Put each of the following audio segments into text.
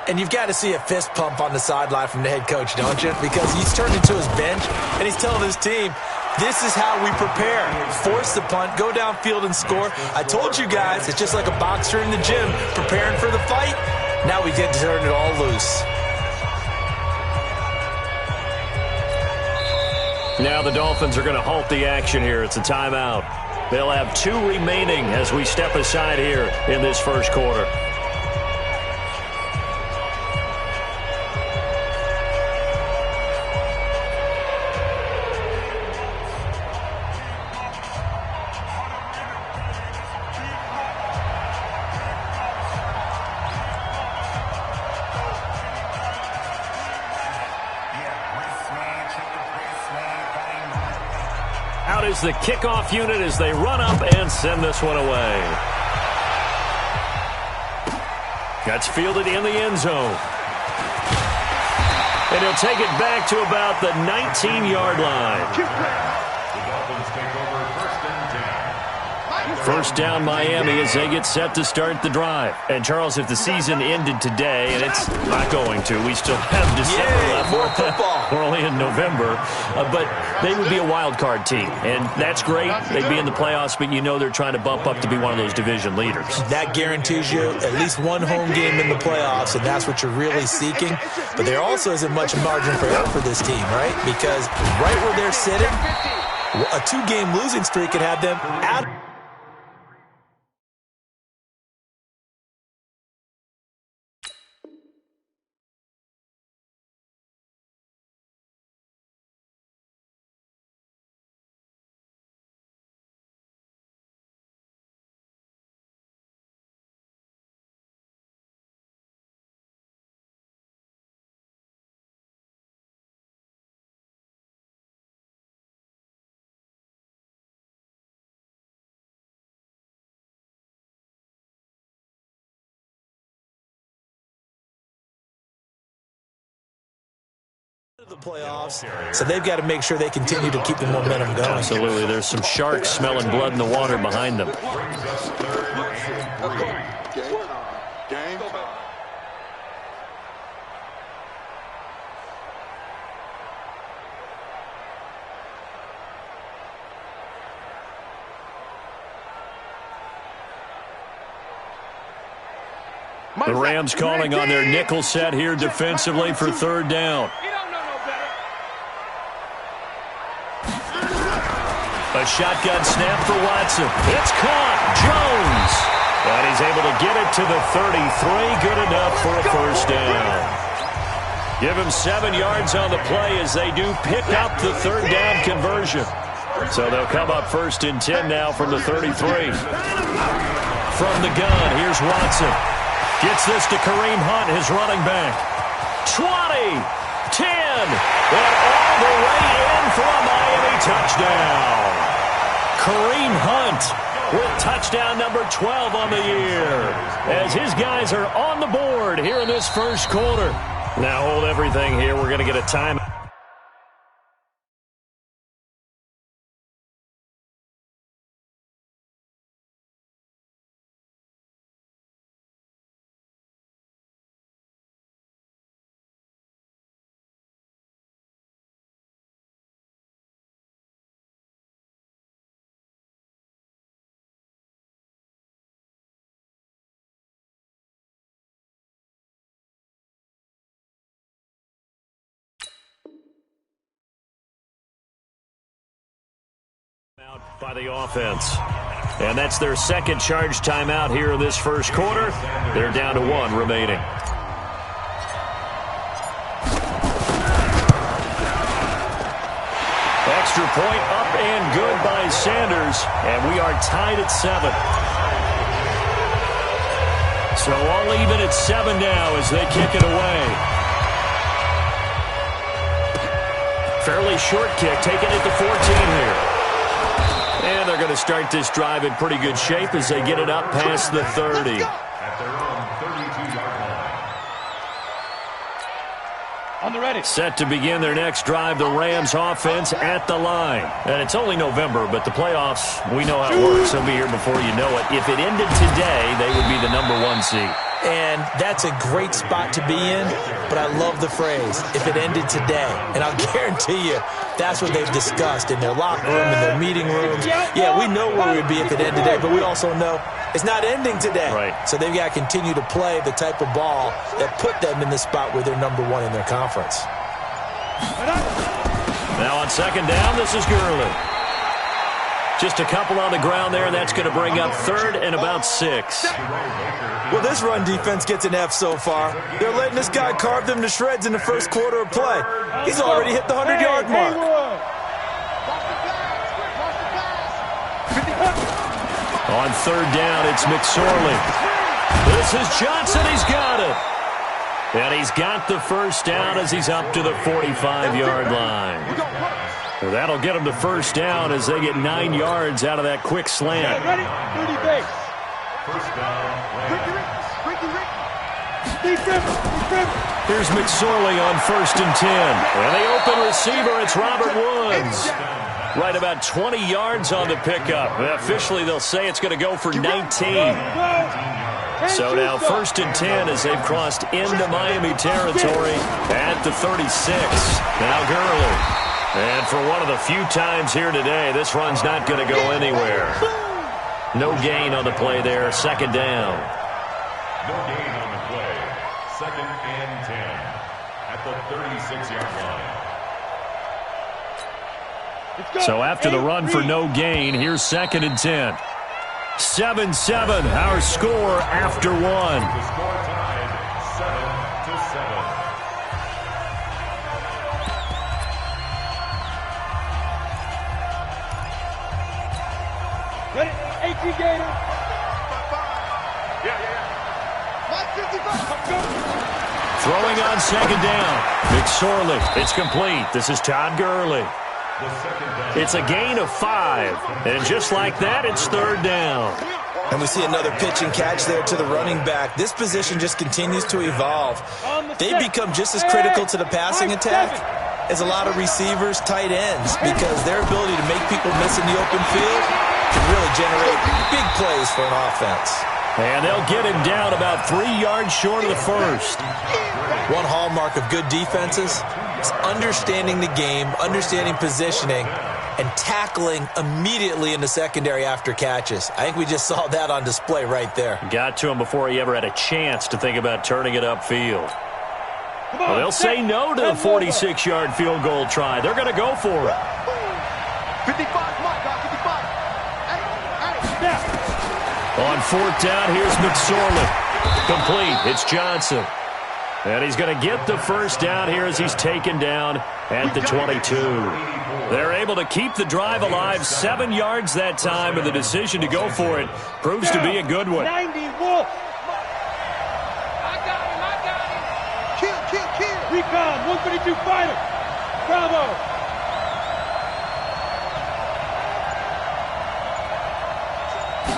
And you've got to see a fist pump on the sideline from the head coach, don't you? Because he's turned into his bench, and he's telling his team, this is how we prepare. Force the punt, go downfield and score. I told you guys, it's just like a boxer in the gym preparing for the fight. Now we get to turn it all loose. Now the Dolphins are going to halt the action here. It's a timeout. They'll have 2 remaining as we step aside here in this first quarter. Out is the kickoff unit as they run up and send this one away. That's fielded in the end zone. And he'll take it back to about the 19-yard line. The Dolphins take over first and 10. First down Miami as they get set to start the drive. And, Charles, if the season ended today, and it's not going to, we still have December left. More football. We're only in November. But they would be a wild card team. And that's great. They'd be in the playoffs, but you know they're trying to bump up to be one of those division leaders. That guarantees you at least one home game in the playoffs, and that's what you're really seeking. But there also isn't much margin for error for this team, right? Because right where they're sitting, a 2-game losing streak could have them out. The playoffs, so they've got to make sure they continue to keep the momentum going. Absolutely. There's some sharks smelling blood in the water behind them. The Rams calling on their nickel set here defensively for third down. A shotgun snap for Watson. It's caught. Jones. And he's able to get it to the 33. Good enough for a first down. Give him 7 yards on the play as they do pick up the third down conversion. So they'll come up first and 10 now from the 33. From the gun, here's Watson. Gets this to Kareem Hunt, his running back. 20, 10, and all the way in for a Miami touchdown. Kareem Hunt with touchdown number 12 on the year as his guys are on the board here in this first quarter. Now hold everything here. We're going to get a timeout. By the offense. And that's their second charge timeout here in this first quarter. They're down to 1 remaining. Extra point up and good by Sanders. And we are tied at 7. So all even at 7 now as they kick it away. Fairly short kick, taking it to 14 here. And they're going to start this drive in pretty good shape as they get it up past the 30. At their own 32-yard line. On the ready. Set to begin their next drive, the Rams offense at the line. And it's only November, but the playoffs, we know how it works. They'll be here before you know it. If it ended today, they would be the number 1 seed. And that's a great spot to be in, but I love the phrase, if it ended today. And I'll guarantee you, that's what they've discussed in their locker room, in their meeting rooms. Yeah, we know where we'd be if it ended today, but we also know it's not ending today. Right. So they've got to continue to play the type of ball that put them in the spot where they're number one in their conference. Now on second down, this is Gurley. Just a couple on the ground there, and that's going to bring up third and about 6. Well, this run defense gets an F so far. They're letting this guy carve them to shreds in the first quarter of play. He's already hit the 100-yard mark. On third down, it's McSorley. This is Johnson. He's got it. And he's got the first down as he's up to the 45-yard line. Well, that'll get him to first down as they get 9 yards out of that quick slant. Ready? 30 base. First down. Here's McSorley on first and 10. And the open receiver, it's Robert Woods. Right about 20 yards on the pickup. Officially, they'll say it's going to go for 19. So now first and 10 as they've crossed into Miami territory at the 36. Now Gurley. And for one of the few times here today, this run's not going to go anywhere. No gain on the play there. Second down. No gain on the play. Second and 10 at the 36-yard line. So after the run for no gain, here's second and 10. 7-7, our score after one. The score tied 7-7. Ready? 18 Gator. Throwing on second down. McSorley. It's complete. This is Todd Gurley. It's a gain of 5. And just like that, it's third down. And we see another pitch and catch there to the running back. This position just continues to evolve. They've become just as critical to the passing attack as a lot of receivers, tight ends, because their ability to make people miss in the open field can really generate big plays for an offense. And they'll get him down about 3 yards short of the first. One hallmark of good defenses is understanding the game, understanding positioning, and tackling immediately in the secondary after catches. I think we just saw that on display right there. Got to him before he ever had a chance to think about turning it upfield. Well, they'll say no to the 46-yard field goal try. They're going to go for it. 55, Mike, 55. On fourth down, here's McSorley. Complete. It's Johnson. And he's going to get the first down here as he's taken down at the 22. They're able to keep the drive alive 7 yards that time, and the decision to go for it proves to be a good one. 90 Wolf. I got him. Kill. Recon, 152 fighter. Bravo.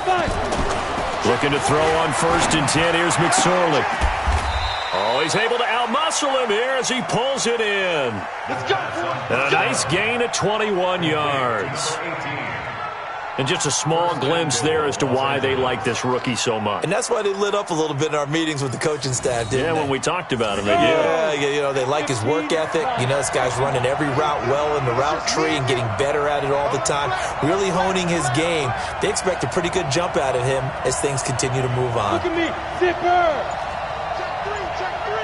Fine. Looking to throw on first and 10. Here's McSorley. Oh, he's able to outmuscle him here as he pulls it in. Let's go. And a nice gain of 21 yards. And just a small glimpse there as to why they like this rookie so much. And that's why they lit up a little bit in our meetings with the coaching staff, didn't they? Yeah, when we talked about him, they did. Yeah, you know, they like his work ethic. You know, this guy's running every route well in the route tree and getting better at it all the time, really honing his game. They expect a pretty good jump out of him as things continue to move on. Look at me. Zipper. Check 3.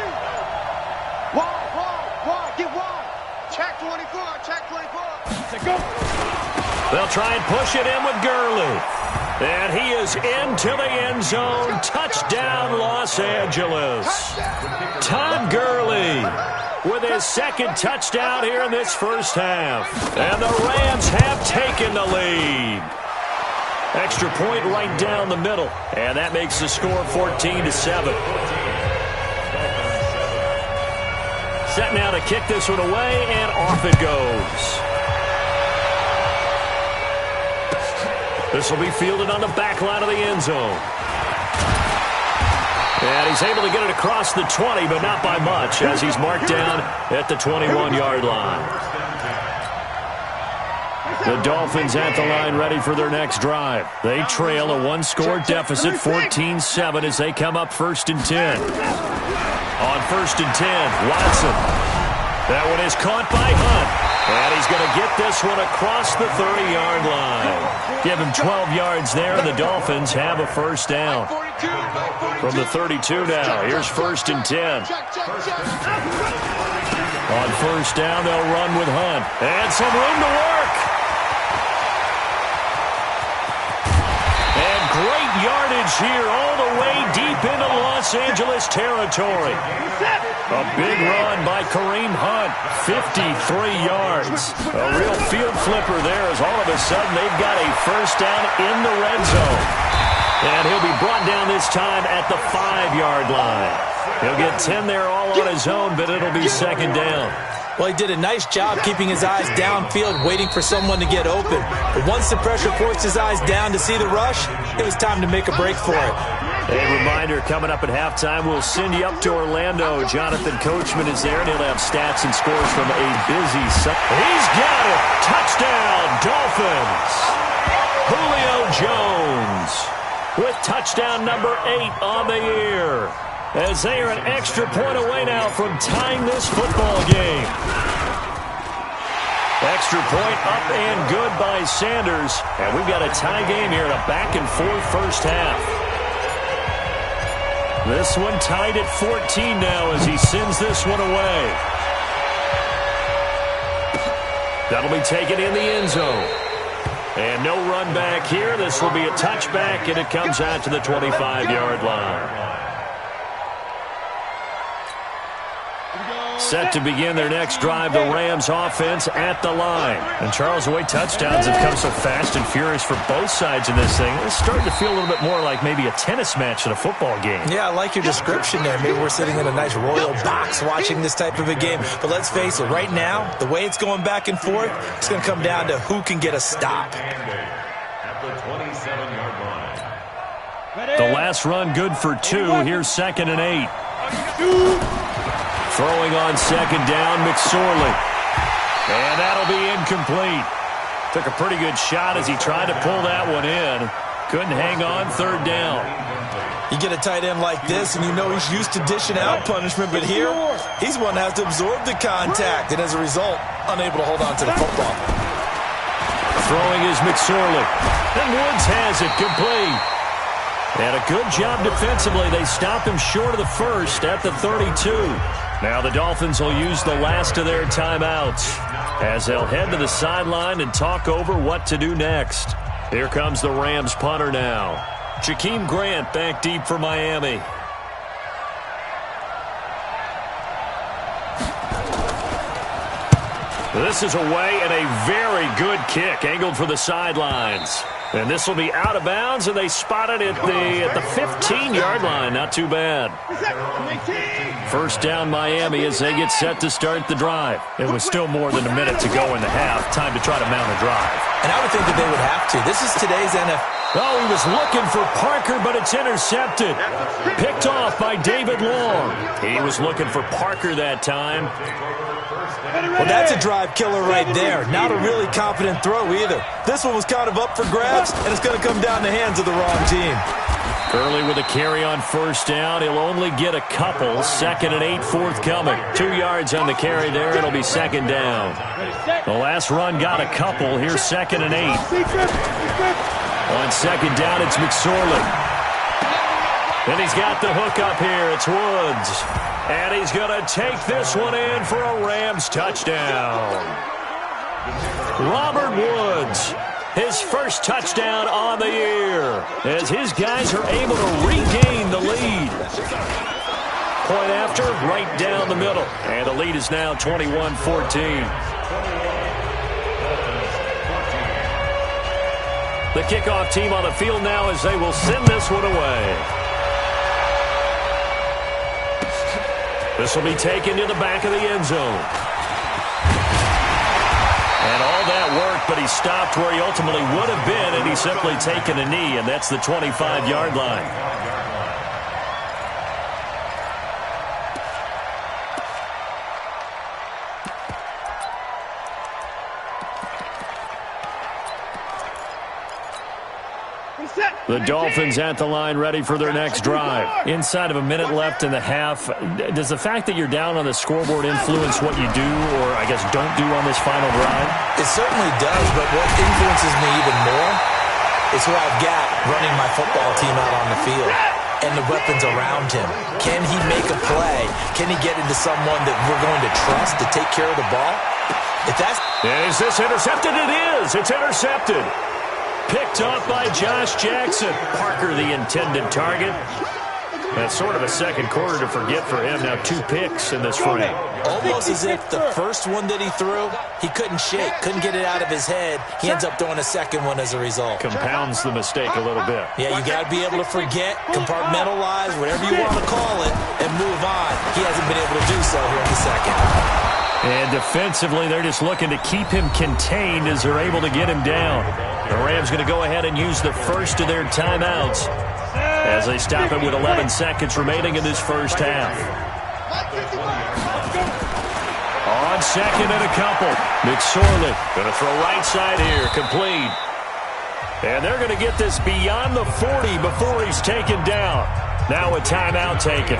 Wide. Get wide. Check 24. Let's go. They'll try and push it in with Gurley. And he is into the end zone. Touchdown, Los Angeles. Todd Gurley with his second touchdown here in this first half. And the Rams have taken the lead. Extra point right down the middle. And that makes the score 14-7. Set now to kick this one away, and off it goes. This will be fielded on the back line of the end zone. And he's able to get it across the 20, but not by much, as he's marked down at the 21-yard line. The Dolphins at the line ready for their next drive. They trail a one-score deficit, 14-7, as they come up 1st and 10. On 1st and 10, Watson. That one is caught by Hunt. And he's going to get this one across the 30-yard line. Give him 12 yards there, and the Dolphins have a first down. From the 32 now, here's 1st and 10. On 1st down, they'll run with Hunt. And some room to work. And great yardage here all the way deep into Los Angeles territory. A big run by Kareem Hunt, 53 yards. A real field flipper there as all of a sudden they've got a first down in the red zone. And he'll be brought down this time at the 5-yard line. He'll get 10 there all on his own, but it'll be 2nd down. Well, he did a nice job keeping his eyes downfield, waiting for someone to get open. But once the pressure forced his eyes down to see the rush, it was time to make a break for it. A reminder, coming up at halftime, we'll send you up to Orlando. Jonathan Coachman is there, and he'll have stats and scores from a busy Sunday. He's got it! Touchdown, Dolphins! Julio Jones with touchdown number 8 on the year, as they are an extra point away now from tying this football game. Extra point up and good by Sanders, and we've got a tie game here in a back-and-forth first half. This one tied at 14 now as he sends this one away. That'll be taken in the end zone. And no run back here. This will be a touchback, and it comes out to the 25-yard line. Set to begin their next drive, the Rams offense at the line. And Charles, the way touchdowns have come so fast and furious for both sides in this thing, it's starting to feel a little bit more like maybe a tennis match than a football game. Yeah, I like your description there. Maybe we're sitting in a nice royal box watching this type of a game. But let's face it, right now, the way it's going back and forth, it's going to come down to who can get a stop. At the 27-yard line. The last run good for 2. Here's 2nd and 8. Throwing on 2nd down, McSorley. And that'll be incomplete. Took a pretty good shot as he tried to pull that one in. Couldn't hang on, 3rd down. You get a tight end like this, and you know he's used to dishing out punishment, but here, he's one that has to absorb the contact, and as a result, unable to hold on to the football. Throwing is McSorley. And Woods has it complete. And a good job defensively. They stop him short of the first at the 32. Now the Dolphins will use the last of their timeouts as they'll head to the sideline and talk over what to do next. Here comes the Rams punter now. Jakeem Grant back deep for Miami. This is away and a very good kick angled for the sidelines. And this will be out of bounds, and they spot it at the 15-yard line. Not too bad. First down, Miami, as they get set to start the drive. It was still more than a minute to go in the half. Time to try to mount a drive. And I would think that they would have to. This is today's NFL. Oh, he was looking for Parker, but it's intercepted. Picked off by David Long. He was looking for Parker that time. Well, that's a drive killer right there. Not a really confident throw either. This one was kind of up for grabs, and it's going to come down the hands of the wrong team. Early with a carry on first down. He'll only get a couple. 2nd and 8 forthcoming. 2 yards on the carry there. It'll be 2nd down. The last run got a couple. Here's 2nd and 8. On 2nd down, it's McSorley. And he's got the hook up here. It's Woods. And he's going to take this one in for a Rams touchdown. Robert Woods, his first touchdown on the year, as his guys are able to regain the lead. Point after, right down the middle. And the lead is now 21-14. The kickoff team on the field now as they will send this one away. This will be taken to the back of the end zone. And all that worked, but he stopped where he ultimately would have been, and he's simply taken a knee, and that's the 25-yard line. The Dolphins at the line ready for their next drive. Inside of a minute left in the half, does the fact that you're down on the scoreboard influence what you do or, I guess, don't do on this final drive? It certainly does, but what influences me even more is who I've got running my football team out on the field and the weapons around him. Can he make a play? Can he get into someone that we're going to trust to take care of the ball? If that's... Is this intercepted? It is. It's intercepted. Picked off by Josh Jackson. Parker, the intended target. That's sort of a second quarter to forget for him. Now 2 picks in this frame. Almost as if the first one that he threw, he couldn't shake, couldn't get it out of his head. He ends up throwing a second one as a result. Compounds the mistake a little bit. Yeah, you got to be able to forget, compartmentalize, whatever you want to call it, and move on. He hasn't been able to do so here in the second. And defensively, they're just looking to keep him contained as they're able to get him down. The Rams going to go ahead and use the first of their timeouts as they stop it with 11 seconds remaining in this first half. On second and a couple. McSorley going to throw right side here, complete. And they're going to get this beyond the 40 before he's taken down. Now a timeout taken.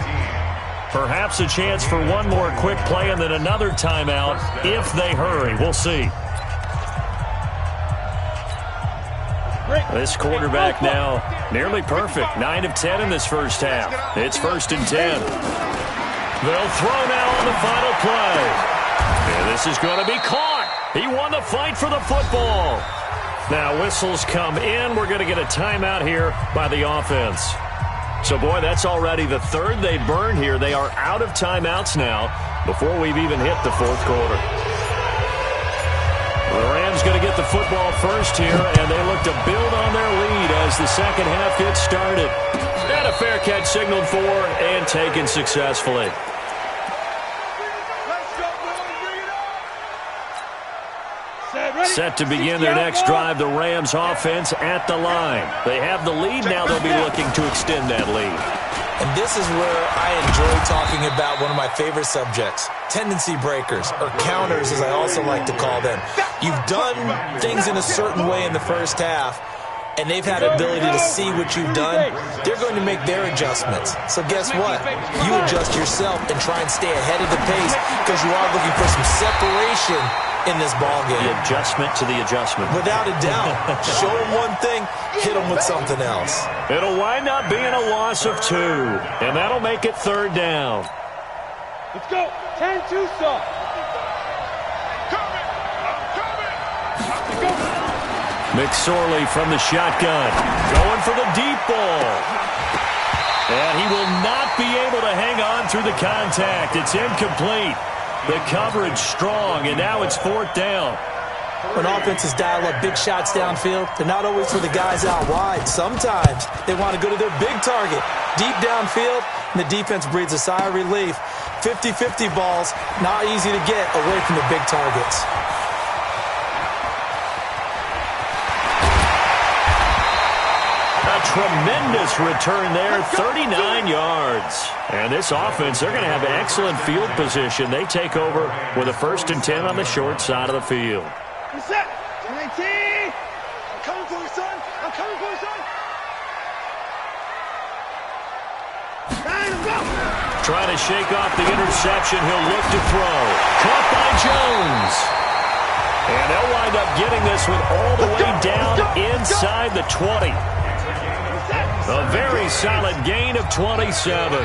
Perhaps a chance for one more quick play and then another timeout if they hurry. We'll see. This quarterback now nearly perfect. 9 of 10 in this first half. It's 1st and 10. They'll throw now on the final play. And this is going to be caught. He won the fight for the football. Now whistles come in. We're going to get a timeout here by the offense. So, boy, that's already the third they burn here. They are out of timeouts now before we've even hit the fourth quarter. The Rams going to get the football first here, and they look to build on their lead as the second half gets started. And a fair catch signaled for and taken successfully. Set to begin their next drive, the Rams offense at the line. They have the lead now. They'll be looking to extend that lead. And this is where I enjoy talking about one of my favorite subjects, tendency breakers, or counters as I also like to call them. You've done things in a certain way in the first half, and they've had the ability to see what you've done. They're going to make their adjustments. So guess what? You adjust yourself and try and stay ahead of the pace because you are looking for some separation in this ball game. The adjustment to the adjustment. Without a doubt. Show them one thing, hit them with something else. It'll wind up being a loss of 2, and that'll make it 3rd down. Let's go. 10-2 stop. McSorley from the shotgun. Going for the deep ball. And he will not be able to hang on through the contact. It's incomplete. The coverage strong, and now it's 4th down. When offenses dial up big shots downfield, they're not always for the guys out wide. Sometimes they want to go to their big target, deep downfield, and the defense breathes a sigh of relief. 50-50 balls, not easy to get away from the big targets. A tremendous return there, 39 yards. And this offense, they're going to have excellent field position. They take over with a 1st and 10 on the short side of the field. Set. 19. I'm coming for you, son. I'm coming for you, son. Trying to shake off the interception. He'll look to throw. Caught by Jones. And they'll wind up getting this one all the way down inside the 20. A very solid gain of 27.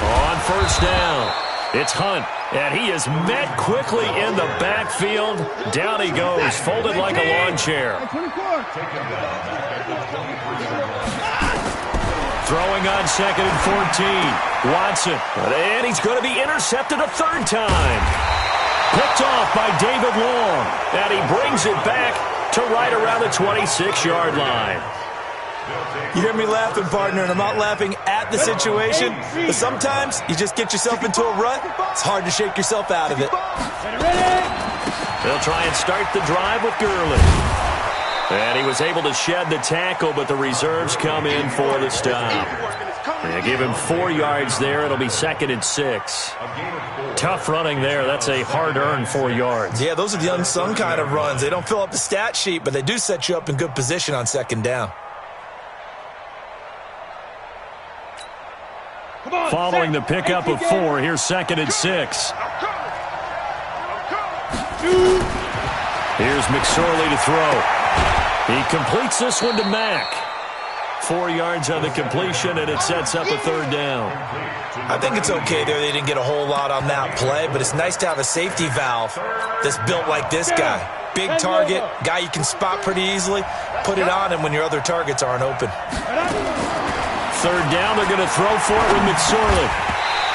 On 1st down, it's Hunt, and he is met quickly in the backfield. Down he goes, folded like a lawn chair. Throwing on 2nd and 14. Watson, and he's going to be intercepted a 3rd time. Picked off by David Long, and he brings it back to right around the 26-yard line. You hear me laughing, partner, and I'm not laughing at the situation, but sometimes you just get yourself into a rut. It's hard to shake yourself out of it. They'll try and start the drive with Gurley. And he was able to shed the tackle, but the reserves come in for the stop. They give him 4 yards there. It'll be 2nd and 6. Tough running there. That's a hard-earned 4 yards. Yeah, those are the unsung kind of runs. They don't fill up the stat sheet, but they do set you up in good position on 2nd down. Following the pickup of 4, here's 2nd and 6. Here's McSorley to throw. He completes this one to Mack. 4 yards on the completion, and it sets up a 3rd down. I think it's okay there. They didn't get a whole lot on that play, but it's nice to have a safety valve that's built like this guy. Big target, guy you can spot pretty easily. Put it on him when your other targets aren't open. 3rd down, they're going to throw for it with McSorley.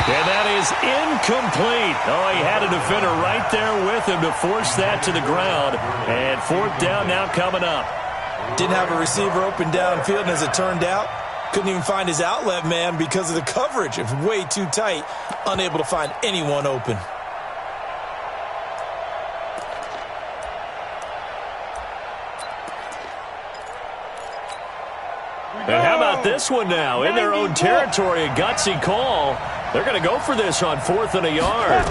And that is incomplete. Oh, he had a defender right there with him to force that to the ground. And 4th down now coming up. Didn't have a receiver open downfield, and as it turned out, couldn't even find his outlet man because of the coverage. It was way too tight, unable to find anyone open. And how about this one now? In their own territory, a gutsy call. They're going to go for this on 4th and a yard.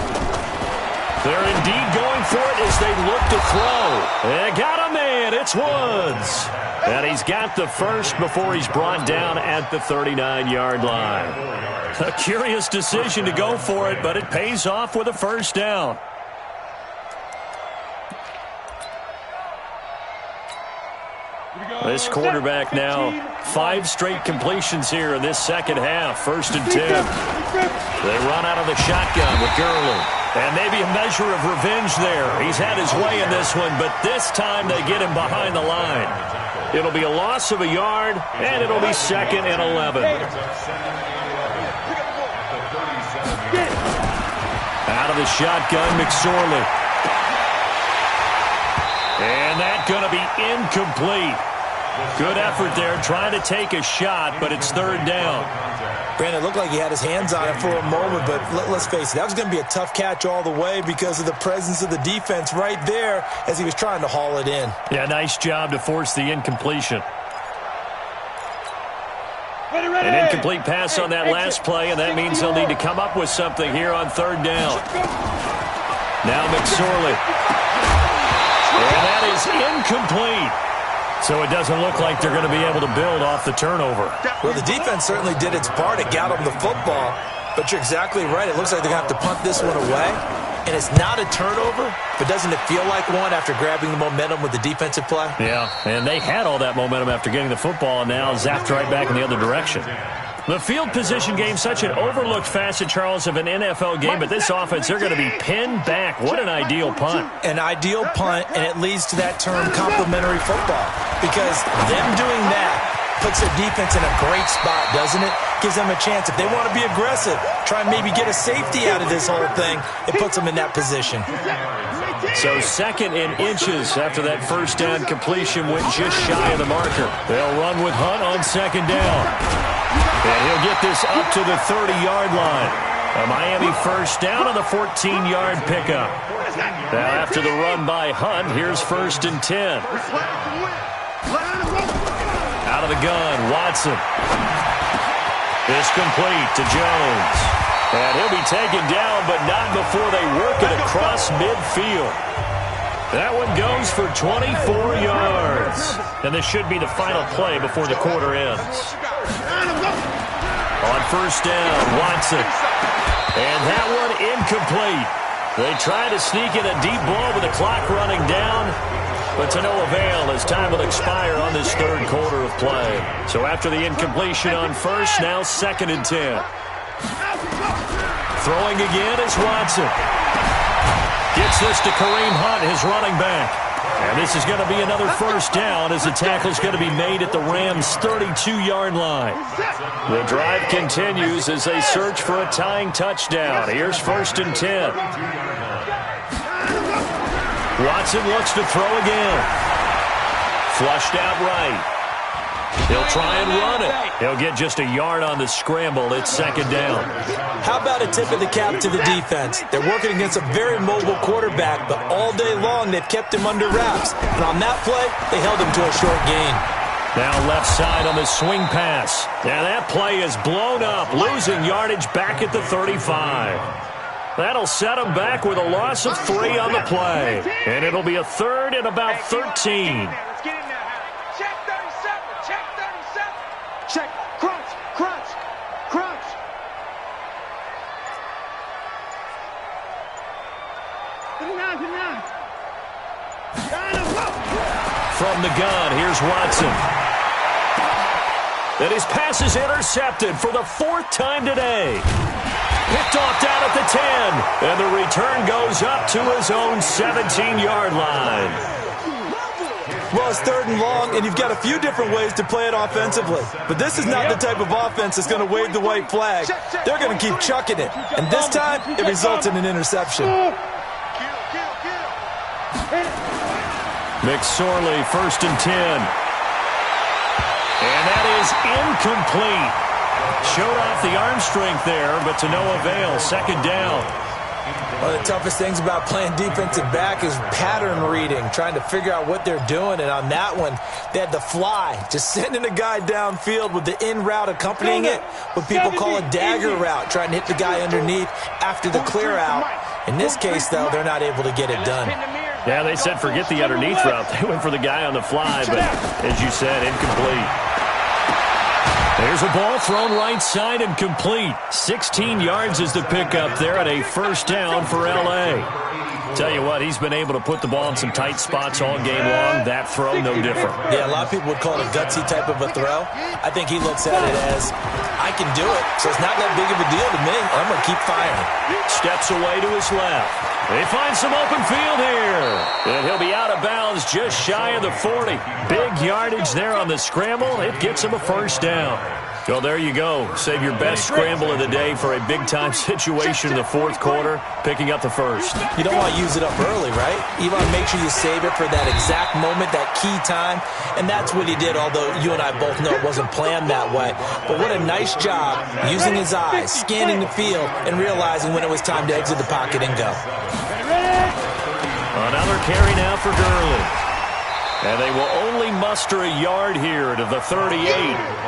They're indeed going for it as they look to throw. They got a man. It's Woods. And he's got the first before he's brought down at the 39-yard line. A curious decision to go for it, but it pays off with a 1st down. This quarterback now, 5 straight completions here in this 2nd half. 1st and 10. They run out of the shotgun with Gurley. And maybe a measure of revenge there. He's had his way in this one, but this time they get him behind the line. It'll be a loss of a yard, and it'll be 2nd and 11. Out of the shotgun, McSorley. And that's going to be incomplete. Good effort there, trying to take a shot, but it's 3rd down. Brandon, it looked like he had his hands on it for a moment, but let's face it, that was going to be a tough catch all the way because of the presence of the defense right there as he was trying to haul it in. Yeah, nice job to force the incompletion. An incomplete pass on that last play, and that means they'll need to come up with something here on 3rd down. Now McSorley. And that is incomplete. So it doesn't look like they're going to be able to build off the turnover. Well, the defense certainly did its part. It got them the football. But you're exactly right. It looks like they're going to have to punt this one away. And it's not a turnover, but doesn't it feel like one after grabbing the momentum with the defensive play? Yeah, and they had all that momentum after getting the football, and now zapped right back in the other direction. The field position game, such an overlooked facet, Charles, of an NFL game, but this offense, they're going to be pinned back. What an ideal punt. An ideal punt, and it leads to that term complementary football, because them doing that puts their defense in a great spot, doesn't it? Gives them a chance. If they want to be aggressive, try and maybe get a safety out of this whole thing, it puts them in that position. So 2nd and inches after that 1st down completion went just shy of the marker. They'll run with Hunt on 2nd down. And he'll get this up to the 30-yard line. A Miami 1st down on the 14-yard pickup. Now after the run by Hunt, here's 1st and 10. Out of the gun, Watson. It's complete to Jones. And he'll be taken down, but not before they work it across midfield. That one goes for 24 yards. And this should be the final play before the quarter ends. On 1st down, Watson. And that one incomplete. They try to sneak in a deep ball with the clock running down, but to no avail as time will expire on this 3rd quarter of play. So after the incompletion on 1st, now 2nd and 10. Throwing again is Watson. Gets this to Kareem Hunt, his running back. And this is going to be another 1st down as the tackle's going to be made at the Rams' 32-yard line. The drive continues as they search for a tying touchdown. Here's 1st and 10. Watson looks to throw again. Flushed out right. He'll try and run it. He'll get just a yard on the scramble. It's 2nd down. How about a tip of the cap to the defense? They're working against a very mobile quarterback, but all day long they've kept him under wraps. And on that play, they held him to a short gain. Now left side on the swing pass. And that play is blown up, losing yardage back at the 35. That'll set them back with a loss of 3 on the play. And it'll be a third and about 13. Let's get in there, Howard. Check 37. Check 37. Check. Crunch. Crunch. Crunch. From the gun, here's Watson. And his pass is intercepted for the 4th time today. Picked off down at the 10. And the return goes up to his own 17-yard line. Well, it's 3rd and long, and you've got a few different ways to play it offensively. But this is not the type of offense that's going to wave the white flag. They're going to keep chucking it. And this time, it results in an interception. McSorley, 1st and 10. And that is incomplete. Showed off the arm strength there, but to no avail. 2nd down. One of the toughest things about playing defensive back is pattern reading, trying to figure out what they're doing. And on that one, they had the fly, just sending a guy downfield with the in route accompanying it, what people call a dagger route, trying to hit the guy underneath after the clear out. In this case, though, they're not able to get it done. Yeah, they said forget the underneath route. They went for the guy on the fly, but as you said, incomplete. There's a ball thrown right side and complete. 16 yards is the pickup there at a 1st down for L.A. Tell you what, he's been able to put the ball in some tight spots all game long. That throw, no different. Yeah, a lot of people would call it a gutsy type of a throw. I think he looks at it as, I can do it, so it's not that big of a deal to me. I'm going to keep firing. Steps away to his left. They find some open field here. And he'll be out of bounds just shy of the 40. Big yardage there on the scramble. It gets him a 1st down. Well, there you go. Save your best scramble of the day for a big-time situation in the 4th quarter, picking up the 1st. You don't want to use it up early, right? You want to make sure you save it for that exact moment, that key time. And that's what he did, although you and I both know it wasn't planned that way. But what a nice job using his eyes, scanning the field, and realizing when it was time to exit the pocket and go. Another carry now for Gurley. And they will only muster a yard here to the 38.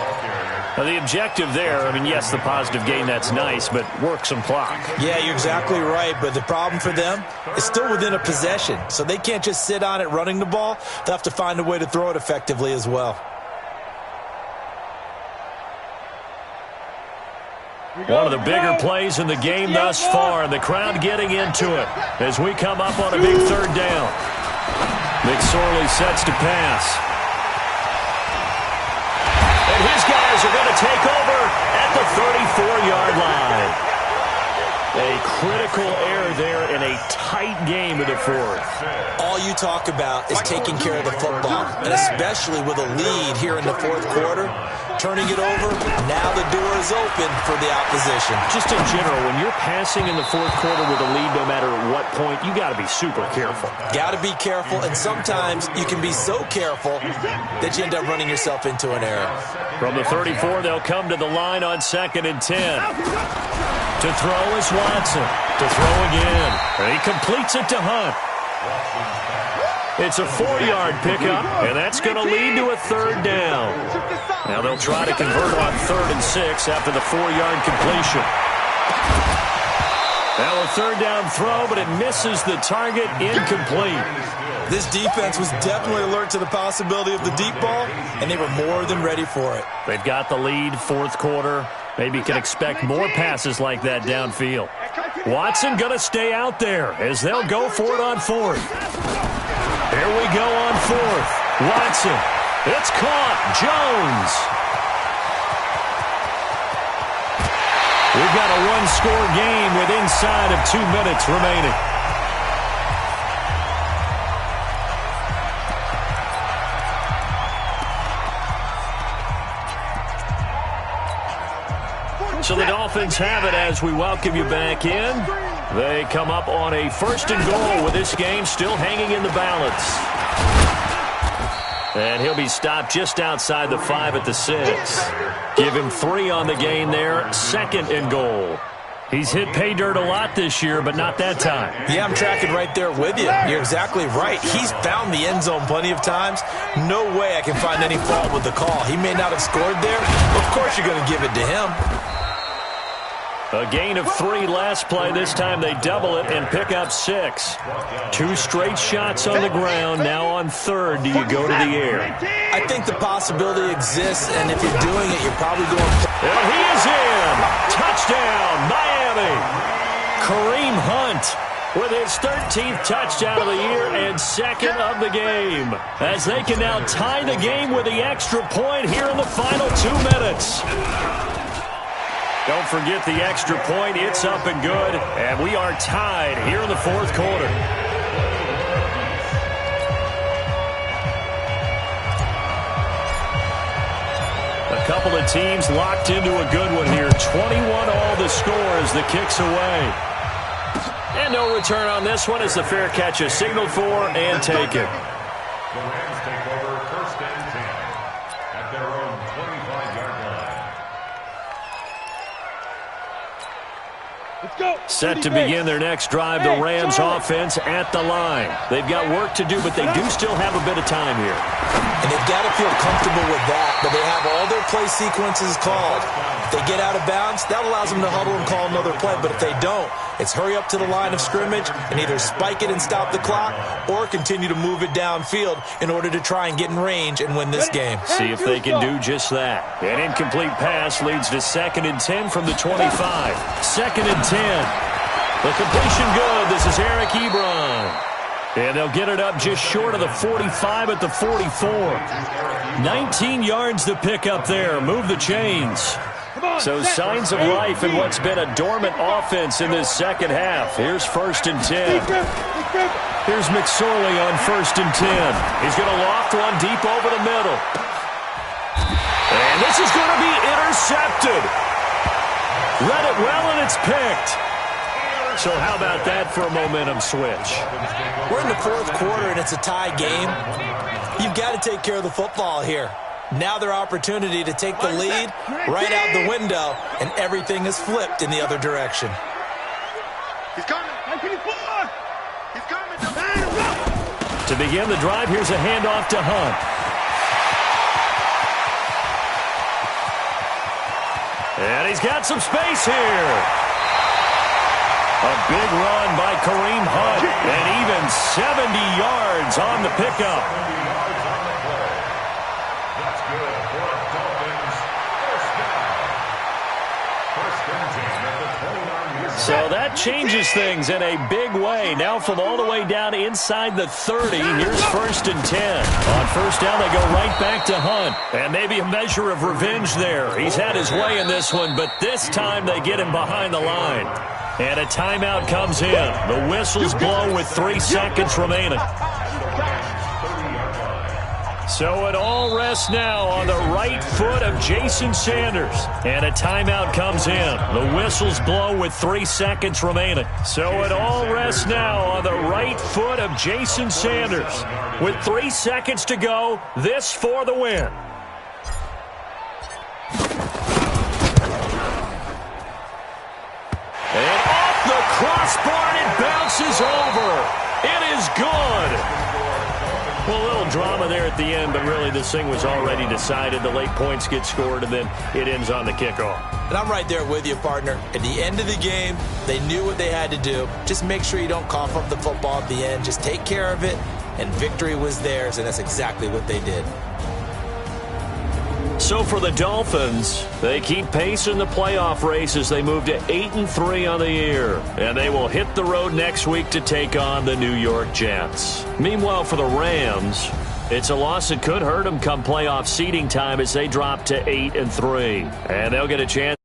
Now, the objective there, I mean, yes, the positive gain, that's nice, but work some clock. Yeah, you're exactly right, but the problem for them is still within a possession, so they can't just sit on it running the ball. They'll have to find a way to throw it effectively as well. One of the bigger plays in the game thus far, and the crowd getting into it as we come up on a big 3rd down. McSorley sets to pass. And his guys are going to take over at the 34-yard line. A critical error there in a tight game of the 4th. All you talk about is taking care of the football, and especially with a lead here in the 4th quarter. Turning it over, now the door is open for the opposition. Just in general, when you're passing in the 4th quarter with a lead, no matter what point, you got to be super careful. Got to be careful, and sometimes you can be so careful that you end up running yourself into an error. From the 34, they'll come to the line on 2nd and 10. To throw is Watson. To throw again. And he completes it to Hunt. It's a 4-yard pickup, and that's going to lead to a 3rd down. Now they'll try to convert on 3rd and 6 after the 4-yard completion. Now a 3rd down throw, but it misses the target, incomplete. This defense was definitely alert to the possibility of the deep ball, and they were more than ready for it. They've got the lead, 4th quarter. Maybe can expect more passes like that downfield. Watson going to stay out there as they'll go for it on 4th. Here we go on 4th. Watson. It's caught. Jones. We've got a one-score game with inside of 2 minutes remaining. So the Dolphins have it as we welcome you back in. They come up on a 1st and goal with this game still hanging in the balance. And he'll be stopped just outside the 5 at the 6. Give him 3 on the gain there. 2nd and goal. He's hit pay dirt a lot this year, but not that time. Yeah, I'm tracking right there with you. You're exactly right. He's found the end zone plenty of times. No way I can find any fault with the call. He may not have scored there. Of course you're going to give it to him. A gain of 3 last play. This time they double it and pick up 6. 2 straight shots on the ground. Now on third, do you go to the air? I think the possibility exists, and if you're doing it, you're probably going... And he is in. Touchdown, Miami. Kareem Hunt with his 13th touchdown of the year and 2nd of the game. As they can now tie the game with the extra point here in the final 2 minutes. Don't forget the extra point. It's up and good. And we are tied here in the 4th quarter. A couple of teams locked into a good one here. 21-all the score as the kick's away. And no return on this one as the fair catch is signaled for and taken. The Rams take over 1st and 10 at their own 25-yard line. Let's go. Set to begin their next drive, the Rams offense at the line. They've got work to do, but they do still have a bit of time here. And they've got to feel comfortable with that, but they have all their play sequences called. If they get out of bounds, that allows them to huddle and call another play, but if they don't, it's hurry up to the line of scrimmage and either spike it and stop the clock or continue to move it downfield in order to try and get in range and win this game. See if they can do just that. An incomplete pass leads to 2nd and 10 from the 25. 2nd and 10. The completion good. This is Eric Ebron. And they'll get it up just short of the 45 at the 44. 19 yards to pick up there. Move the chains. So signs of life in what's been a dormant offense in this second half. Here's 1st and 10. Here's McSorley on 1st and 10. He's going to loft one deep over the middle. And this is going to be intercepted. Read it well, and it's picked. So how about that for a momentum switch? We're in the 4th quarter, and it's a tie game. You've got to take care of the football here. Now their opportunity to take the lead right out the window, and everything is flipped in the other direction. He's coming. He's coming. To begin the drive, here's a handoff to Hunt. And he's got some space here. A big run by Kareem Hunt, and even 70 yards on the pickup. That's good for Dolphins. 1st down. 1st and 10 at the 29-yard line. So that changes things in a big way. Now from all the way down inside the 30, here's 1st and 10. On 1st down, they go right back to Hunt. And maybe a measure of revenge there. He's had his way in this one, but this time they get him behind the line. And a timeout comes in. The whistle's blown with 3 seconds remaining. So it all rests now on the right foot of Jason Sanders. And a timeout comes in. The whistle's blown with 3 seconds remaining. So it all rests now on the right foot of Jason Sanders. With 3 seconds to go, this for the win. And off the crossbar, it bounces over. It is good. Well, a little drama there at the end, but really this thing was already decided. The late points get scored, and then it ends on the kickoff. And I'm right there with you, partner. At the end of the game, they knew what they had to do. Just make sure you don't cough up the football at the end. Just take care of it, and victory was theirs, and that's exactly what they did. So for the Dolphins, they keep pace in the playoff race as they move to 8-3 on the year. And they will hit the road next week to take on the New York Jets. Meanwhile, for the Rams, it's a loss that could hurt them come playoff seeding time as they drop to 8-3. And they'll get a chance